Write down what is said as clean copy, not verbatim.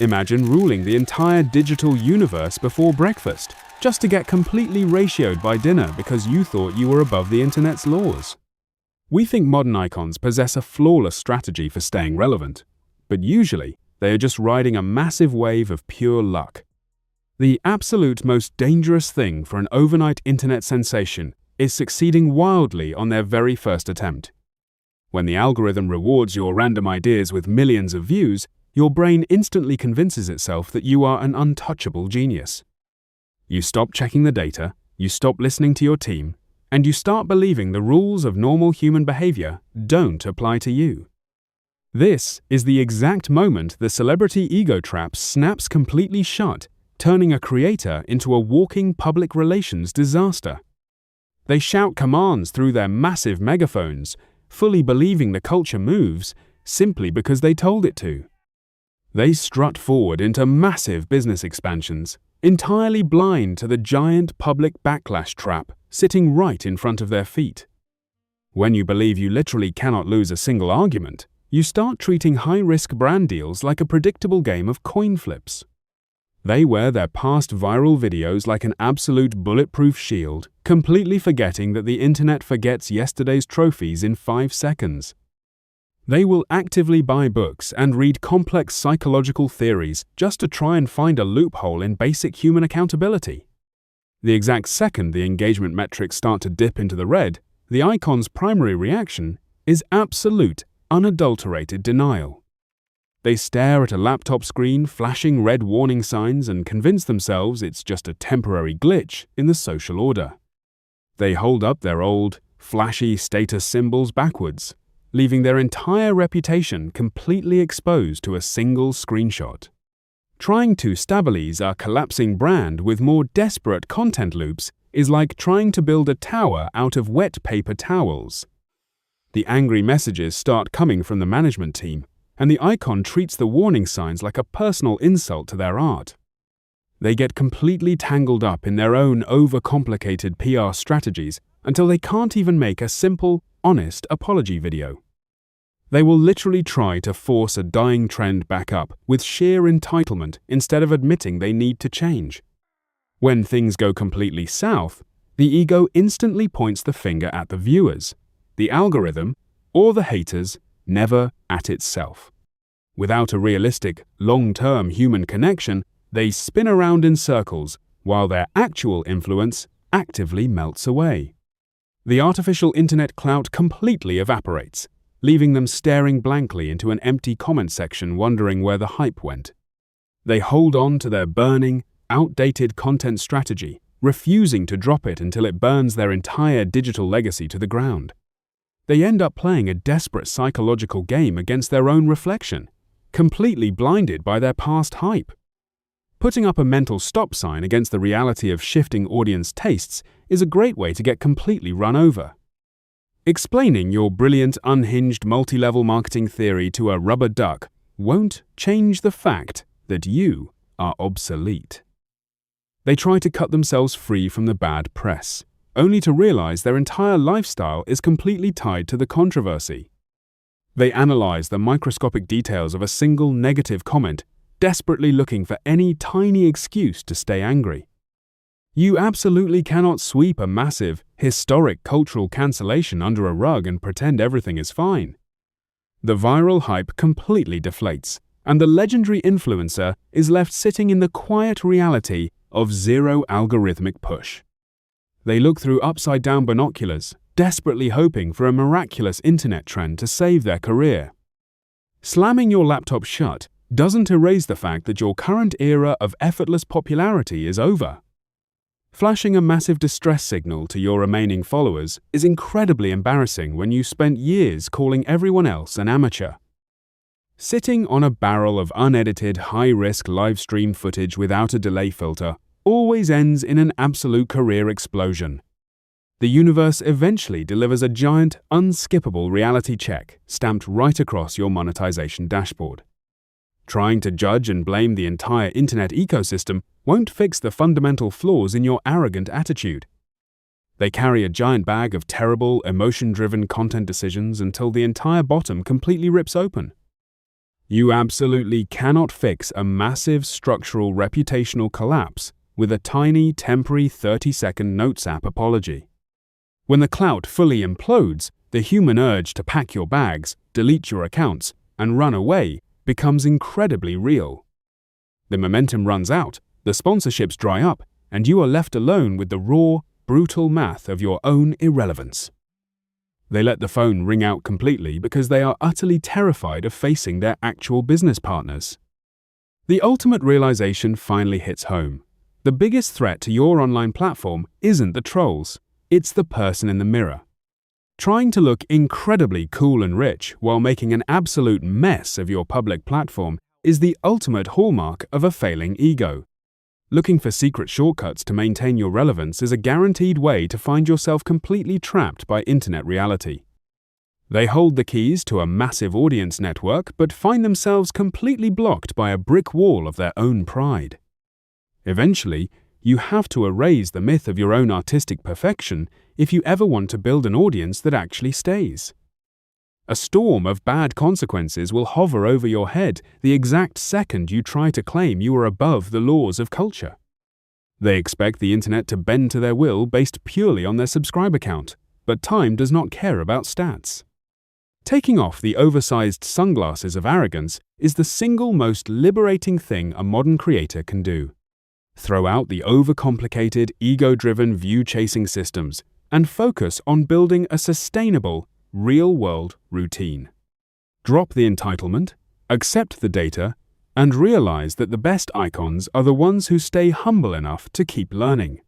Imagine ruling the entire digital universe before breakfast, just to get completely ratioed by dinner because you thought you were above the internet's laws. We think modern icons possess a flawless strategy for staying relevant, but usually they are just riding a massive wave of pure luck. The absolute most dangerous thing for an overnight internet sensation is succeeding wildly on their very first attempt. When the algorithm rewards your random ideas with millions of views, your brain instantly convinces itself that you are an untouchable genius. You stop checking the data, you stop listening to your team, and you start believing the rules of normal human behavior don't apply to you. This is the exact moment the celebrity ego trap snaps completely shut, turning a creator into a walking public relations disaster. They shout commands through their massive megaphones, fully believing the culture moves simply because they told it to. They strut forward into massive business expansions, entirely blind to the giant public backlash trap sitting right in front of their feet. When you believe you literally cannot lose a single argument, you start treating high-risk brand deals like a predictable game of coin flips. They wear their past viral videos like an absolute bulletproof shield, completely forgetting that the internet forgets yesterday's trophies in 5 seconds. They will actively buy books and read complex psychological theories just to try and find a loophole in basic human accountability. The exact second the engagement metrics start to dip into the red, the icon's primary reaction is absolute, unadulterated denial. They stare at a laptop screen flashing red warning signs and convince themselves it's just a temporary glitch in the social order. They hold up their old, flashy status symbols backwards, leaving their entire reputation completely exposed to a single screenshot. Trying to stabilize a collapsing brand with more desperate content loops is like trying to build a tower out of wet paper towels. The angry messages start coming from the management team, and the icon treats the warning signs like a personal insult to their art. They get completely tangled up in their own overcomplicated PR strategies until they can't even make a simple, honest apology video. They will literally try to force a dying trend back up with sheer entitlement instead of admitting they need to change. When things go completely south, the ego instantly points the finger at the viewers, the algorithm, or the haters, never at itself. Without a realistic, long-term human connection, they spin around in circles while their actual influence actively melts away. The artificial internet clout completely evaporates, leaving them staring blankly into an empty comment section wondering where the hype went. They hold on to their burning, outdated content strategy, refusing to drop it until it burns their entire digital legacy to the ground. They end up playing a desperate psychological game against their own reflection, completely blinded by their past hype. Putting up a mental stop sign against the reality of shifting audience tastes is a great way to get completely run over. Explaining your brilliant, unhinged multi-level marketing theory to a rubber duck won't change the fact that you are obsolete. They try to cut themselves free from the bad press, only to realize their entire lifestyle is completely tied to the controversy. They analyze the microscopic details of a single negative comment, desperately looking for any tiny excuse to stay angry. You absolutely cannot sweep a massive, historic cultural cancellation under a rug and pretend everything is fine. The viral hype completely deflates, and the legendary influencer is left sitting in the quiet reality of zero algorithmic push. They look through upside-down binoculars, desperately hoping for a miraculous internet trend to save their career. Slamming your laptop shut doesn't erase the fact that your current era of effortless popularity is over. Flashing a massive distress signal to your remaining followers is incredibly embarrassing when you spent years calling everyone else an amateur. Sitting on a barrel of unedited, high-risk live-stream footage without a delay filter always ends in an absolute career explosion. The universe eventually delivers a giant, unskippable reality check stamped right across your monetization dashboard. Trying to judge and blame the entire internet ecosystem won't fix the fundamental flaws in your arrogant attitude. They carry a giant bag of terrible, emotion-driven content decisions until the entire bottom completely rips open. You absolutely cannot fix a massive structural reputational collapse with a tiny temporary 30-second Notes app apology. When the clout fully implodes, the human urge to pack your bags, delete your accounts, and run away becomes incredibly real. The momentum runs out, the sponsorships dry up, and you are left alone with the raw, brutal math of your own irrelevance. They let the phone ring out completely because they are utterly terrified of facing their actual business partners. The ultimate realization finally hits home. The biggest threat to your online platform isn't the trolls, it's the person in the mirror. Trying to look incredibly cool and rich while making an absolute mess of your public platform is the ultimate hallmark of a failing ego. Looking for secret shortcuts to maintain your relevance is a guaranteed way to find yourself completely trapped by internet reality. They hold the keys to a massive audience network but find themselves completely blocked by a brick wall of their own pride. Eventually, you have to erase the myth of your own artistic perfection if you ever want to build an audience that actually stays. A storm of bad consequences will hover over your head the exact second you try to claim you are above the laws of culture. They expect the internet to bend to their will based purely on their subscriber count, but time does not care about stats. Taking off the oversized sunglasses of arrogance is the single most liberating thing a modern creator can do. Throw out the overcomplicated, ego-driven view-chasing systems and focus on building a sustainable, real-world routine. Drop the entitlement, accept the data, and realize that the best icons are the ones who stay humble enough to keep learning.